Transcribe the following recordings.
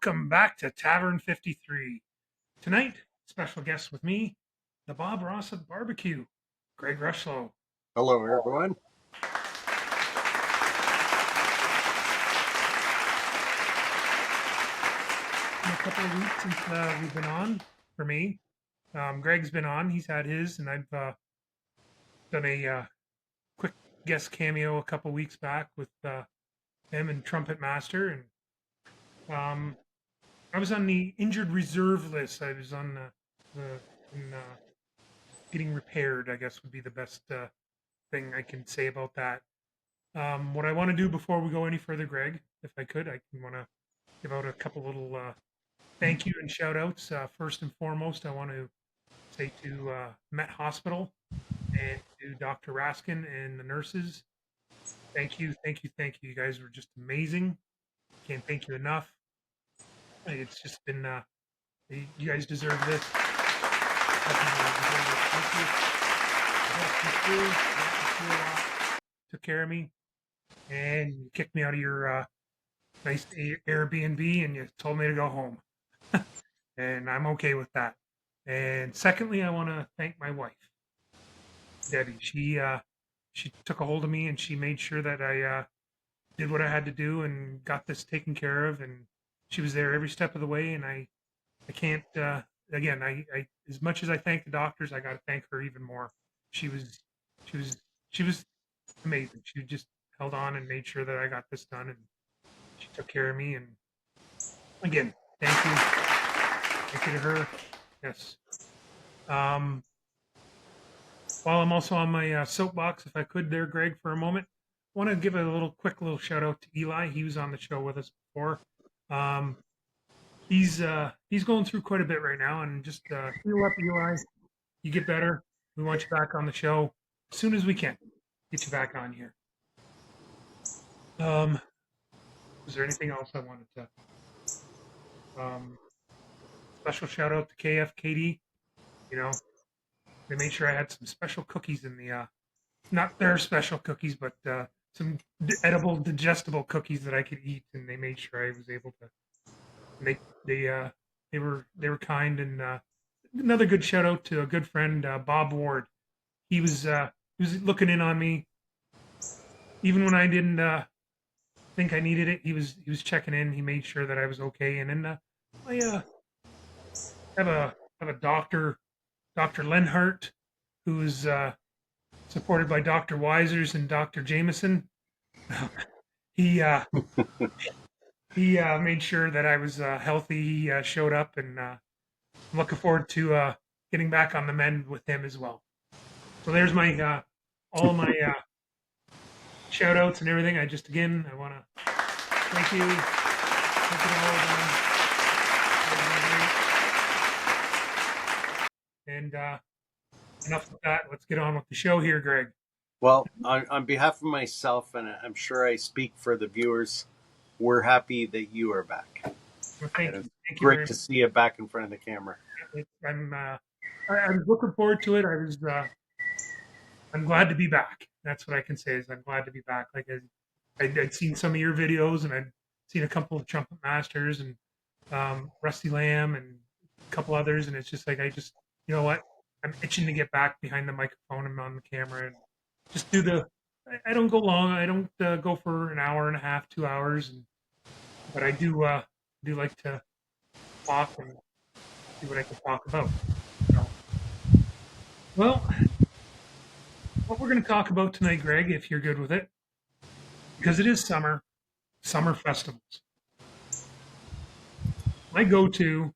welcome back to Tavern 53. Tonight, special guest with me, the Bob Ross of Barbecue, Greg Rushlow. Hello, everyone. In a couple of weeks since we've been on, for me. Greg's been on, he's had his, and I've done a quick guest cameo a couple weeks back with him and Trumpet Master. And I was on the injured reserve list. I was on getting repaired, I guess would be the best thing I can say about that. What I want to do before we go any further, Greg, if I could, I want to give out a couple little thank you and shout outs. First and foremost, I want to say to Met Hospital and to Dr. Raskin and the nurses. Thank you, thank you, thank you. You guys were just amazing. Can't thank you enough. It's just been, you guys deserve this. Took care of me, and you kicked me out of your nice Airbnb, and you told me to go home, and I'm okay with that. And secondly, I want to thank my wife, Debbie. She took a hold of me, and she made sure that I did what I had to do and got this taken care of, and she was there every step of the way. And I can't again, I as much as I thank the doctors, I got to thank her even more. She was she was she was amazing. She just held on and made sure that I got this done, and she took care of me. And again, thank you to her. Yes. While I'm also on my soapbox, if I could, there, Greg, for a moment, I want to give a quick little shout out to Eli. He was on the show with us before. He's going through quite a bit right now, and just heal up, Eli. You get better. We want you back on the show as soon as we can. Get you back on here. Was there anything else I wanted to? Special shout out to KFKD. You know, they made sure I had some special cookies in the not their special cookies, but some edible, digestible cookies that I could eat, and they made sure I was able to. And they were kind, and another good shout out to a good friend, Bob Ward. He was looking in on me, even when I didn't think I needed it. He was checking in. He made sure that I was okay. And then I have a doctor, Dr. Lenhart, who's supported by Dr. Weisers and Dr. Jameson. he made sure that I was healthy. He showed up, and I'm looking forward to getting back on the mend with him as well. So there's my all of my shout outs and everything. I want to thank you. Thank you to all of them. And enough with that. Let's get on with the show here, Greg. Well, on behalf of myself, and I'm sure I speak for the viewers, we're happy that you are back. Well, thank you. Great to see you back in front of the camera. I was looking forward to it. I'm glad to be back. That's what I can say is I'm glad to be back. Like I'd seen some of your videos, and I'd seen a couple of Trumpet Masters and Rusty Lamb and a couple others, and it's just like you know what? I'm itching to get back behind the microphone and on the camera and just do the. I don't go long. I don't go for an hour and a half, 2 hours, but I do like to talk and see what I can talk about. So, well, what we're going to talk about tonight, Greg, if you're good with it, because it is summer festivals. My go-to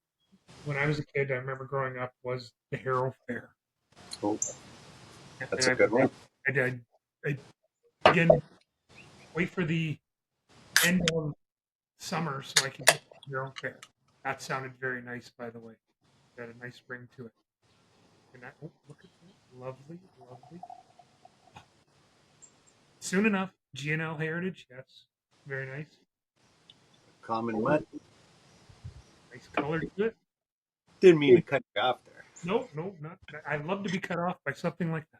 when I was a kid, I remember growing up, was the Harrow Fair. Oh, that's a good one. I again wait for the end of summer so I can get to the Harrow Fair. That sounded very nice, by the way. It had a nice ring to it. And look at that. Lovely, lovely. Soon enough, G&L Heritage, yes. Very nice. Common mud. Nice color to it. Didn't mean to cut you off there. No, not. I'd love to be cut off by something like that.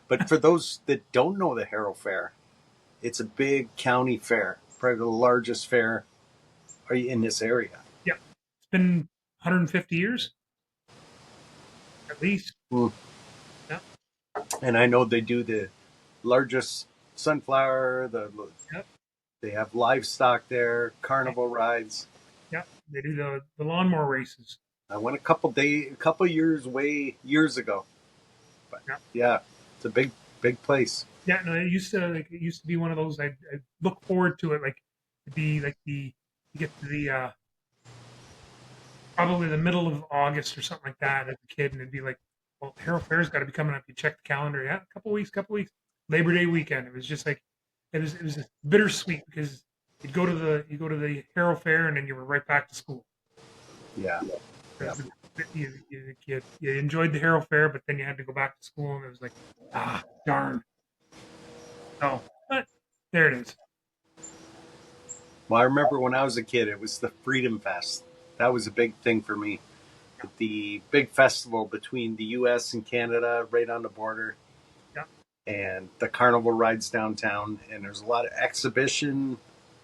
But for those that don't know the Harrow Fair, it's a big county fair, probably the largest fair Are you in this area? Yeah, it's been 150 years at least. Hmm. Yeah, And I know they do the largest sunflower. yeah, They have livestock there, yeah, carnival rides. yeah. They do the lawnmower races. I went a couple years ago. But Yeah, yeah, it's a big place. yeah. No, it used to be one of those. I look forward to it, like to be like the you get to the probably the middle of August or something like that as a kid, and it'd be like, well, Harrow Fair's got to be coming up. You check the calendar, yeah, a couple weeks, Labor Day weekend. It was just like it was bittersweet because you go to the Harrow Fair and then you were right back to school. Yeah, yeah. You enjoyed the Harrow Fair, but then you had to go back to school, and it was like, ah, darn. Oh, but there it is. Well, I remember when I was a kid, it was the Freedom Fest. That was a big thing for me. The big festival between the U.S. and Canada, right on the border, Yeah, and the carnival rides downtown. And there's a lot of exhibition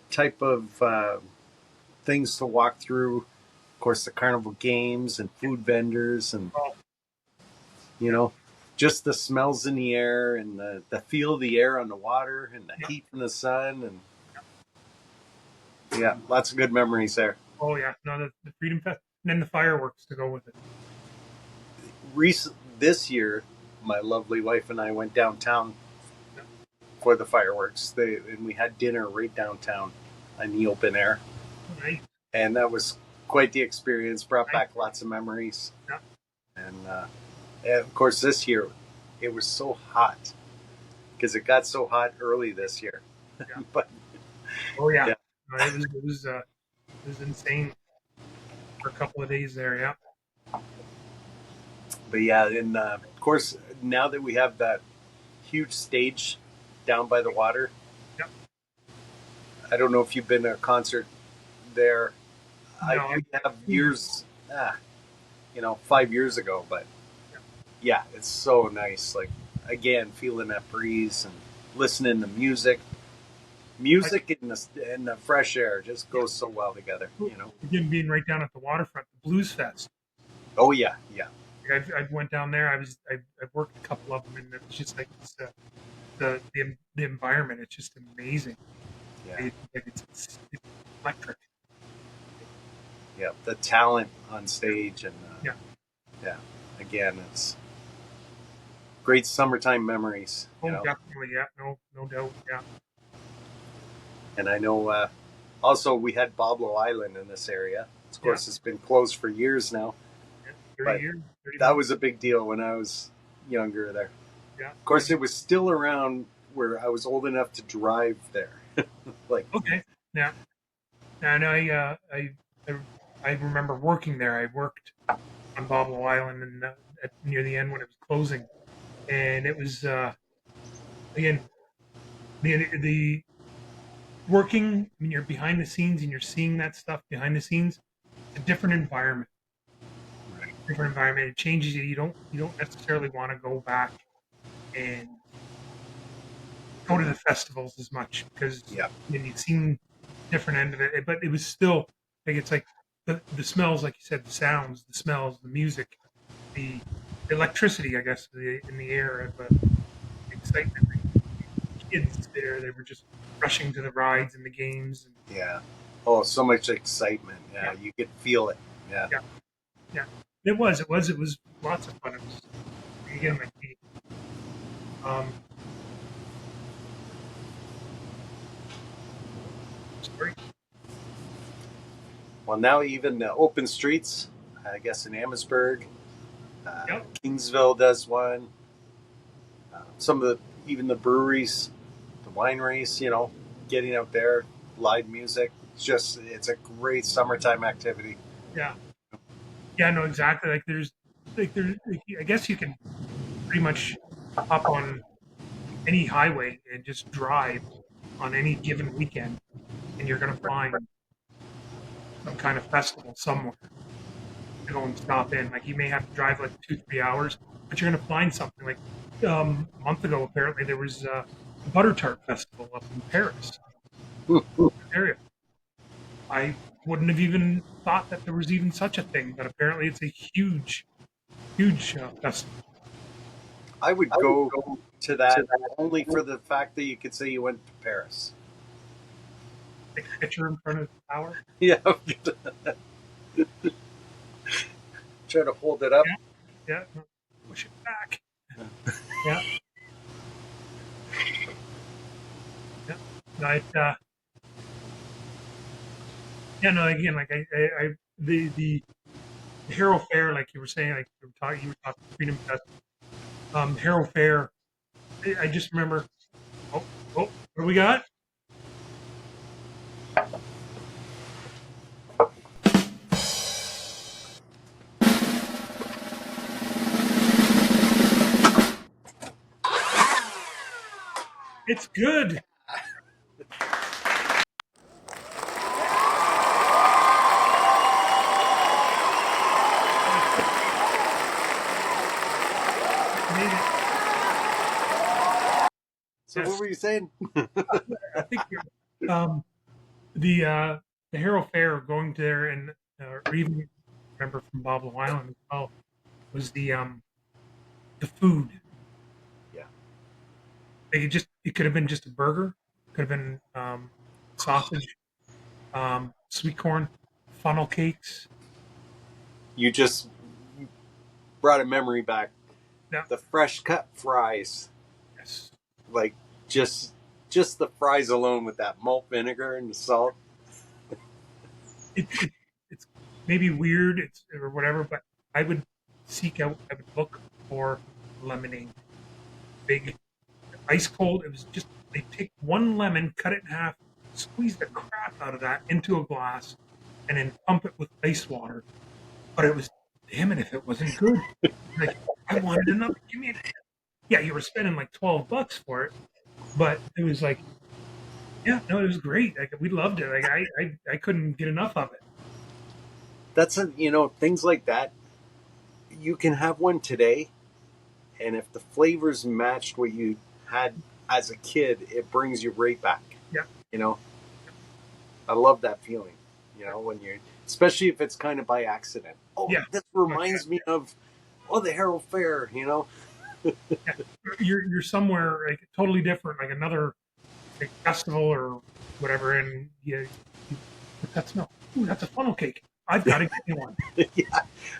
type of things to walk through. Of course, the carnival games and food vendors, and oh, you know, just the smells in the air and the feel of the air on the water and the yeah, heat from the sun. And yeah, lots of good memories there. oh yeah. No, the Freedom Fest, and then the fireworks to go with it. This year, my lovely wife and I went downtown Yeah, for the fireworks. And we had dinner right downtown in the open air, nice, and that was quite the experience. Brought nice. back lots of memories. Yeah, And of course, this year it was so hot because it got so hot early this year. yeah. But Oh yeah. yeah, No, it was insane for a couple of days there. Yeah, but yeah, and of course, now that we have that huge stage down by the water, yeah. I don't know if you've been to a concert there. I No, do have years, 5 years ago, but yeah, yeah, it's so nice. Like again, feeling that breeze and listening to music. like Music and the fresh air just yeah. goes so well together. You know. Again, being right down at the waterfront, the Blues Fest. Oh yeah, yeah, Like, I went down there. I've worked a couple of them, and it's just like the environment. It's just amazing. yeah, It's electric. yeah. The talent on stage and Yeah. yeah, again, it's great summertime memories. Oh, definitely. Yeah. No doubt. Yeah. And I know also we had Boblo Island in this area. Of Yeah. course, it's been closed for years now, Yeah. 30 but years. 30 that months. was a big deal when I was younger there. Yeah. Of course, it was still around where I was old enough to drive there. Like, Okay. Yeah. And I I remember working there. I worked on Boblo Island and near the end when it was closing, and it was again the working when you're behind the scenes and you're seeing that stuff behind the scenes. It's a different environment. Different environment. It changes you. You don't necessarily want to go back and go to the festivals as much because yeah, when you've seen different end of it. But it was still like it's like the smells, like you said, the sounds, the smells, the music, the electricity, I guess, in the air, the excitement. The kids there, they were just rushing to the rides and the games. And yeah. Oh, so much excitement. yeah, Yeah, you could feel it. Yeah. yeah, yeah. It was lots of fun. It was again like um, story. Well, now even the open streets, I guess in Amherstburg, Yep, Kingsville does one. Some of even the breweries, the wineries, getting out there, live music. It's a great summertime activity. yeah, yeah. No, exactly. Like, I guess you can pretty much hop on any highway and just drive on any given weekend, and you're going to find some kind of festival somewhere to go and stop in. Like you may have to drive like 2 3 hours, but you're going to find something. Like a month ago, apparently there was a butter tart festival up in Paris area. I wouldn't have even thought that there was even such a thing, but apparently it's a huge, huge festival. I would go to that only for the fact that you could say you went to Paris. Take a picture in front of the tower. Yeah, try to hold it up. Yeah, push it back. Yeah, yeah. No, yeah, no. Again, like the Harrow Fair, like you were saying, like you were talking Freedom Fest, Harrow Fair. I just remember. Oh, oh, what do we got? It's good. Made it. So Yes, what were you saying? I think the Harrow Fair going there and or even remember from Boblo Island as well was the food. Yeah. Like it could have been just a burger, could have been sausage, sweet corn, funnel cakes. You just brought a memory back. Yeah, The fresh cut fries, yes. like just just the fries alone with that malt vinegar and the salt. It's maybe weird, it's or whatever, but I would I would look for lemonade, big, ice cold. It was just they take one lemon, cut it in half, squeeze the crap out of that into a glass, and then pump it with ice water. But it was damn it if it wasn't good. Like I wanted another. Give me it. Yeah, you were spending like $12 for it, but it was like, yeah, no, it was great. Like we loved it. Like I couldn't get enough of it. That's things like that. You can have one today, and if the flavors matched what you had as a kid, it brings you right back. Yeah, You know, I love that feeling. When you're, especially if it's kind of by accident. Oh, yeah. this Oh, reminds me of the Harrow Fair. yeah. You're somewhere like totally different, like another like festival or whatever, and what's that smell? Ooh, that's a funnel cake. I've got to get me one. Yeah,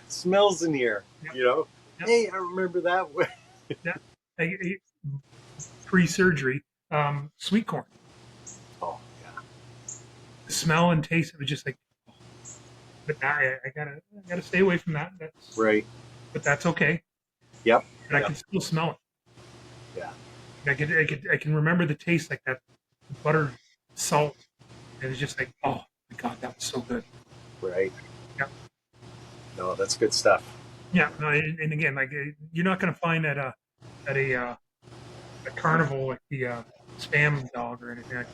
smells in here. Yep, yep, Hey, I remember that. yeah. Pre-surgery, sweet corn. Oh yeah, The smell and taste, it was just like, oh, but I gotta stay away from that. right. But that's okay. Yep. But I Yep. can still smell it. Yeah. I can remember the taste like that buttered salt. And it's just like, oh my god, that was so good. Right. Yeah, No, that's good stuff. yeah. No, and again, like you're not gonna find at a carnival like the spam dog or anything like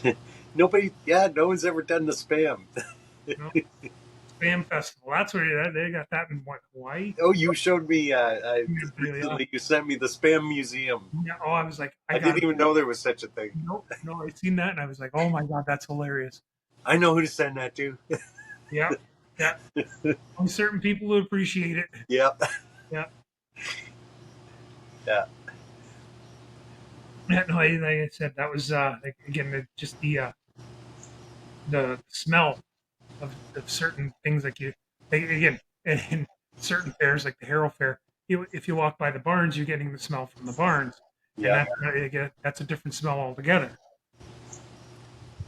that. Nobody. Yeah, no one's ever done the spam. No, spam festival. That's where they got that in what Hawaii. Oh, you showed me Yeah. recently. You sent me the spam museum. Yeah. Oh, I was like, I I got didn't even know there was such a thing. no, no. I seen that and I was like, oh my god, that's hilarious. I know who to send that to. Yeah, yeah. Only certain people who appreciate it. Yep. Yeah, Yeah. yeah. No, like I said, that was like again just the smell of certain things like you like, again in certain fairs like the Harrow Fair. If you walk by the barns, you're getting the smell from the barns, and Yeah. that's a different smell altogether.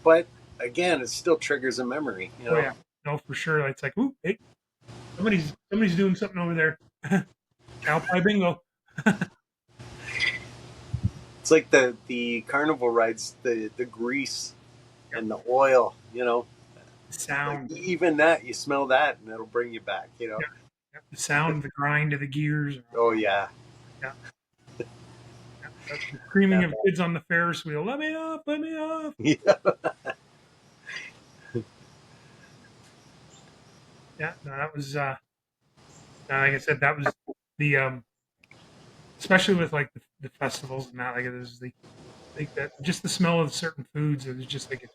But again, it still triggers a memory. Oh yeah, no, for sure. It's like, ooh, hey, somebody's doing something over there. Cow pie bingo. It's like the carnival rides, the grease Yep. and the oil. The Like sound, even that, you smell that, and it'll bring you back. yeah, yeah, the sound, the grind of the gears. Oh yeah. Yeah, the screaming Yeah. of kids on the Ferris wheel. Let me up, let me up. Yeah. Yeah, no, that was like I said, that was the especially with like the festivals and that, like it was the like that just the smell of certain foods. It was just like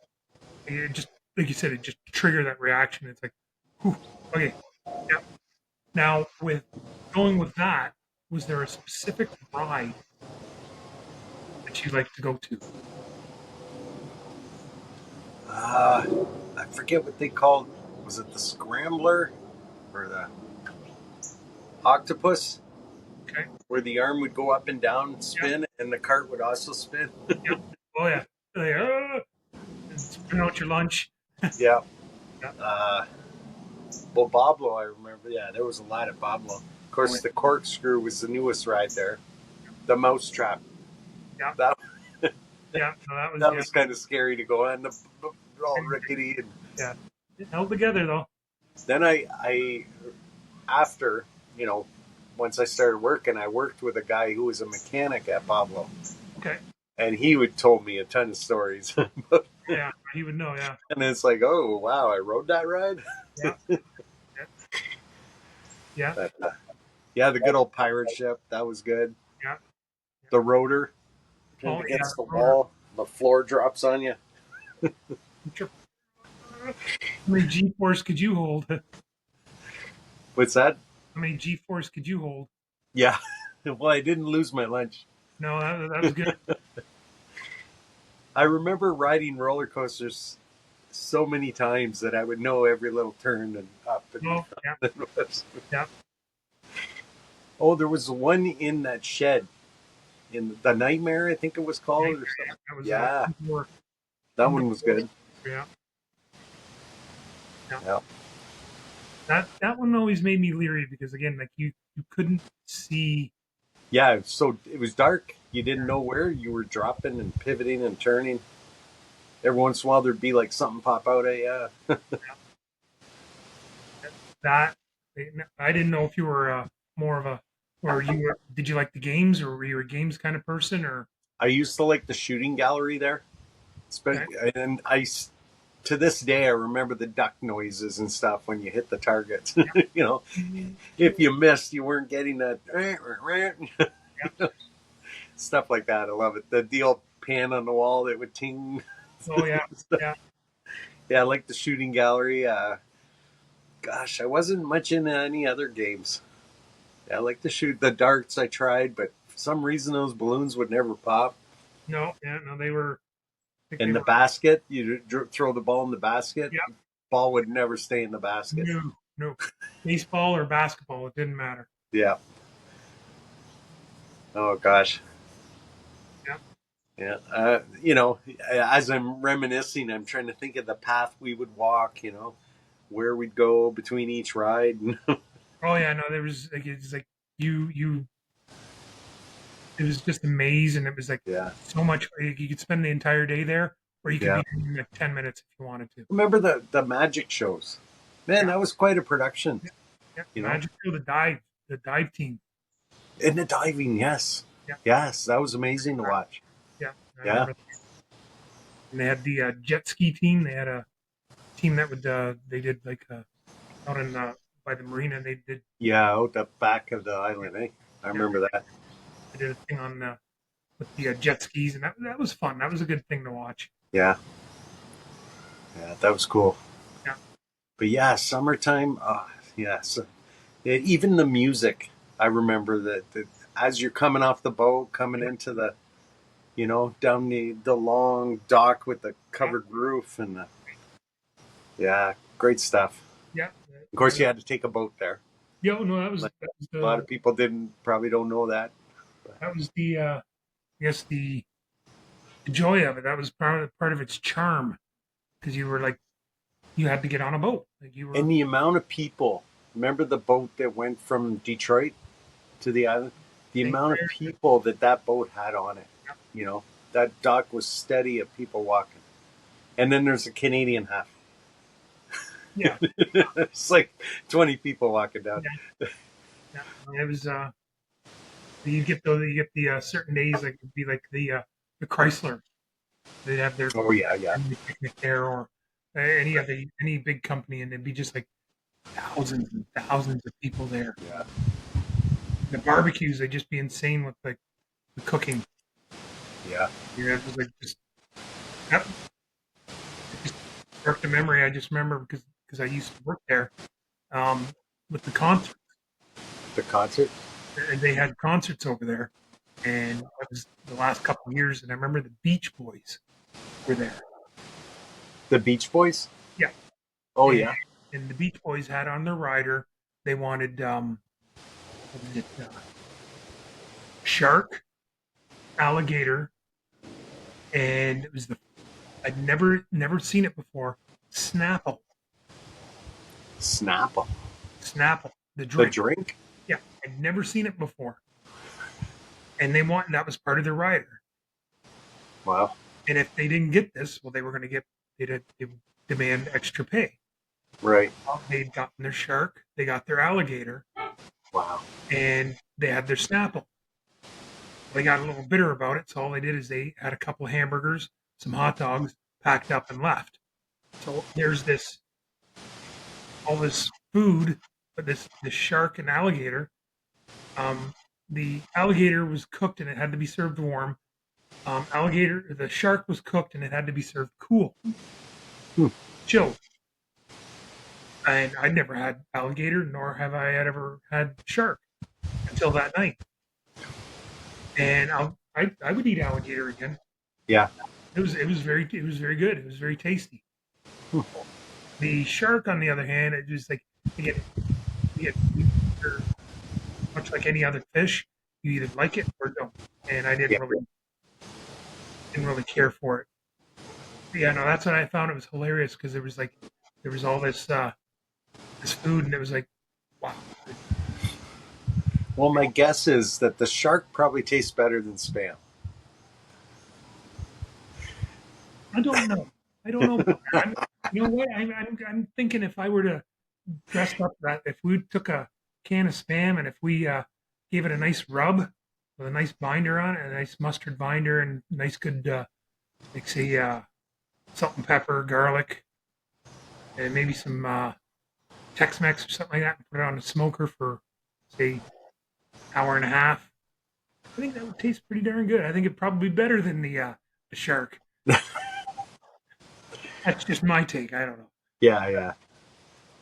it just like you said, it just triggered that reaction. It's like, whew, okay, yeah. Now with going with that, was there a specific ride that you like to go to? Uh, I forget what they called. Was it the Scrambler or the Octopus? Okay, Where the arm would go up and down and yeah, spin, and the cart would also spin. yeah, oh yeah, like, and spin out your lunch. Yeah. Yeah, Uh, well, Boblo, I remember. Yeah, there was a lot at Boblo. Of oh, course, the corkscrew was the newest ride there. The mousetrap. yeah, That yeah. No, that was that yeah, was kind of scary to go on. The all rickety. And yeah. It held together though. then I after you know, once I started working, I worked with a guy who was a mechanic at Pablo, Okay, and he would told me a ton of stories. yeah, he would know. Yeah, And it's like, oh wow, I rode that ride. yeah, yeah, yeah. But, yeah, the good old pirate ship that was good. Yeah. The rotor Oh, yeah. against the wall, the floor drops on you. How many G-force could you hold? How What's that? many G-force could you hold? Yeah. Well, I didn't lose my lunch. No, that was good. I remember riding roller coasters so many times that I would know every little turn and up and Oh, yeah, yeah. oh, there was one in that shed in the Nightmare, I think it was called, or something. That was Yeah, more, that one was good. yeah, yeah. Yeah, That one always made me leery because again, like you couldn't see. yeah. So it was dark. You didn't know where you were dropping and pivoting and turning. Every once in a while, there'd be like something pop out at you. That. I didn't know if you were more of a, or you were. Did you like the games, or were you a games kind of person, or I used to like the shooting gallery there. okay. And to this day, I remember the duck noises and stuff when you hit the targets. You know, if you missed, you weren't getting that stuff like that. I love it. The old pan on the wall that would ting. Oh yeah, yeah. Yeah, I like the shooting gallery. Gosh, I wasn't much into any other games. Yeah, I like to shoot the darts. I tried, but for some reason those balloons would never pop. No, yeah, no. They were. I think In they the were. basket, you throw the ball in the basket. Yeah. Ball would never stay in the basket. No, no. Baseball or basketball, it didn't matter. Yeah. Oh gosh. Yeah. Yeah. You know, as I'm reminiscing, I'm trying to think of the path we would walk. You know, where we'd go between each ride. Oh yeah, no, there was like it's like you it was just amazing. It was like Yeah. so much you could spend the entire day there or you could Yeah. be there in like 10 minutes if you wanted to. Remember the magic shows? Man, Yeah. that was quite a production. Yeah. You know, Magic Show, the dive team. and the diving. Yes. Yeah. Yes, that was amazing to watch. Yeah. I Yeah. remember. And they had the jet ski team. They had a team that would they did like out in by the marina. They did Yeah, out the back of the island. Eh? I remember that. they did a thing on with the jet skis, and that was fun. That was a good thing to watch. Yeah. Yeah, that was cool. Yeah. But yeah, summertime. Yeah. So, yeah, even the music. I remember that as you're coming off the boat, coming into the, you know, down the long dock with the covered roof and yeah, great stuff. Yeah. Of course, you had to take a boat there. Yo, no, that was Like, that was a lot the of people probably don't know that. that was the I guess the joy of it. That was part of its charm because you were like you had to get on a boat. Like you were. And the amount of people. Remember the boat that went from Detroit to the island? The amount of people that boat had on it. You know, that dock was steady of people walking. And then there's a Canadian half. Yeah. It's like 20 people walking down. Yeah. Yeah. It was. You get the certain days like it'd be like the Chrysler. They'd have their Oh yeah, yeah. picnic there or any big company, and it'd be just like thousands and thousands of people there. Yeah. The barbecues, they'd just be insane with like the cooking. Yeah. You know, it was like just, yep. Just sparked a memory. I just remember because I used to work there with the concert. The concert? And they had concerts over there, and that was the last couple of years. And I remember the Beach Boys were there. The Beach Boys? Yeah. Oh, and, yeah. And the Beach Boys had on their rider. They wanted what was it? Shark, alligator, and it was the I'd never seen it before. Snapple, Snapple. Snapple, the The drink. drink? Yeah, I'd never seen it before, and that was part of their rider. Wow. And if they didn't get this, well, they were going to get they would demand extra pay. Right. Well, they'd gotten their shark, they got their alligator, Wow. and they had their Snapple. They got a little bitter about it, so all they did is they had a couple of hamburgers, some hot dogs, packed up and left. So there's all this food, but this shark and alligator. The alligator was cooked and it had to be served warm. The shark was cooked and it had to be served cool, Hmm. chilled. And I'd never had alligator, nor have I ever had shark until that night. And I would eat alligator again. Yeah. It was very good. It was very tasty. Hmm. The shark, on the other hand, it was like you get much like any other fish. You either like it or don't. And I Yeah. didn't really care for it. But yeah, no, that's what I found. It was hilarious because there was all this food, and it was like, wow. Well, my guess is that the shark probably tastes better than Spam. I don't know. I don't know about that. You know what? I'm thinking if I were to dress up that if we took a can of Spam and if we gave it a nice rub with a nice binder on it, a nice mustard binder, and nice good like say salt and pepper, garlic, and maybe some Tex-Mex or something like that, and put it on a smoker for say hour and a half. I think that would taste pretty darn good. I think it'd probably be better than the shark. That's just my take. I don't know. Yeah, yeah.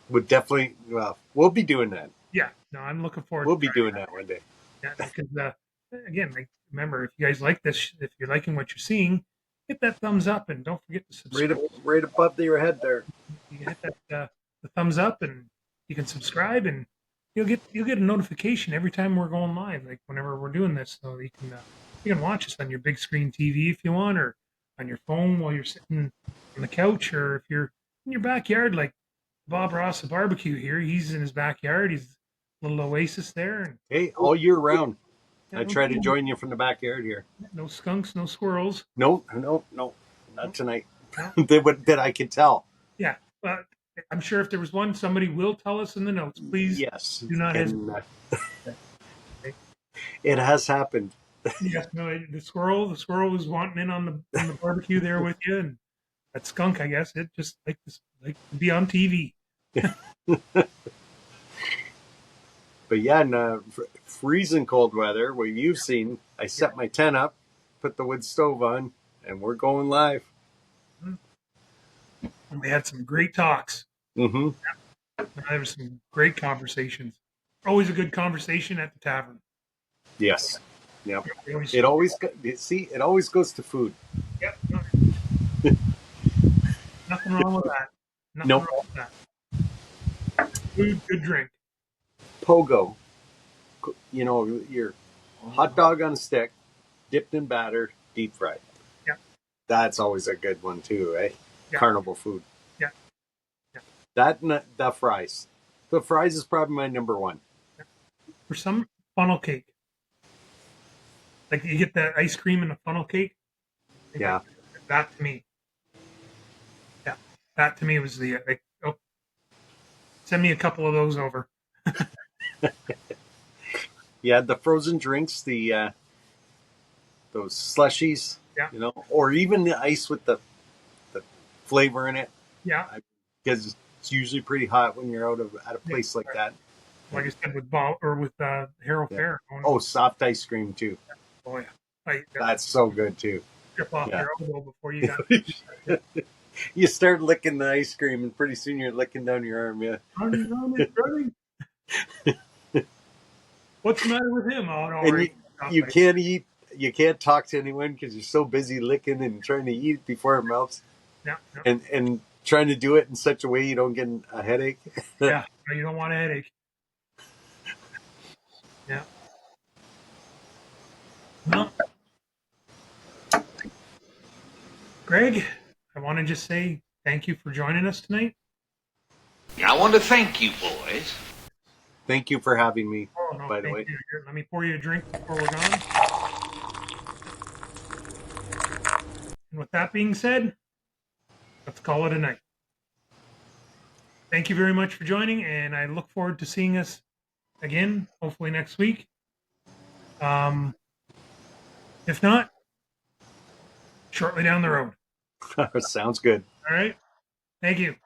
Would definitely, well, we'll be doing that. Yeah, no, I'm looking forward. We'll to be trying doing that one day. that because again, like, remember if you guys like this, if you're liking what you're seeing, hit that thumbs up and don't forget to subscribe. Right above your head there. You hit that the thumbs up and you can subscribe and you'll get a notification every time we're going live, like whenever we're doing this, so you can watch us on your big screen TV if you want, or on your phone while you're sitting on the couch, or if you're in your backyard, like Bob Ross of Barbecue here. He's in his backyard. He's a little oasis there, and Hey, all year round. yeah, I try to join you from the backyard here. no skunks, no squirrels. No, no, no, not tonight. No. that I can tell. Yeah, but I'm sure if there was one, somebody will tell us in the notes. Please Yes. do not And, hesitate. it has happened. Yes, no, the squirrel was wanting in on the barbecue there with you, and that skunk, I guess, it just like to be on TV. But yeah, in freezing cold weather, where you've seen, I set my tent up, put the wood stove on, and we're going live. And we had some great talks. Mm-hmm. There was some great conversations. Always a good conversation at the tavern. Yes. Yep. It always It always goes to food. Yep. Nothing wrong with that. Nothing Nope. wrong with that. Food, good drink. Pogo. You know, your hot dog on a stick, dipped in batter, deep fried. Yeah. That's always a good one too, eh? Yeah. Carnival food. Yeah. Yeah. The fries. The fries is probably my number one. For some funnel cake. Like you get that ice cream in a funnel cake. Yeah. That to me. Yeah. That to me was send me a couple of those over. Yeah, the frozen drinks, the those slushies, Yeah. you know, or even the ice with the flavor in it, Yeah. because it's usually pretty hot when you're at a place like that. Like I said with Harold Yeah. Fair. Oh, soft ice cream too. Oh yeah. Like That's so good too. strip off Yeah. your elbow before you got You start licking the ice cream, and pretty soon you're licking down your arm. Yeah, Running, running. What's the matter with him? Oh, don't and worry. you you can't eat. You can't talk to anyone because you're so busy licking and trying to eat before it melts, Yeah, yeah, and trying to do it in such a way you don't get a headache. yeah. No, you don't want a headache. Yeah. Well, Greg, I want to just say thank you for joining us tonight. I want to thank you, boys. Thank you for having me. Oh no, By the thank way, you. Here, let me pour you a drink before we're gone. And with that being said, let's call it a night. Thank you very much for joining, and I look forward to seeing us again, hopefully next week. If not, shortly down the road. sounds good. All right. Thank you.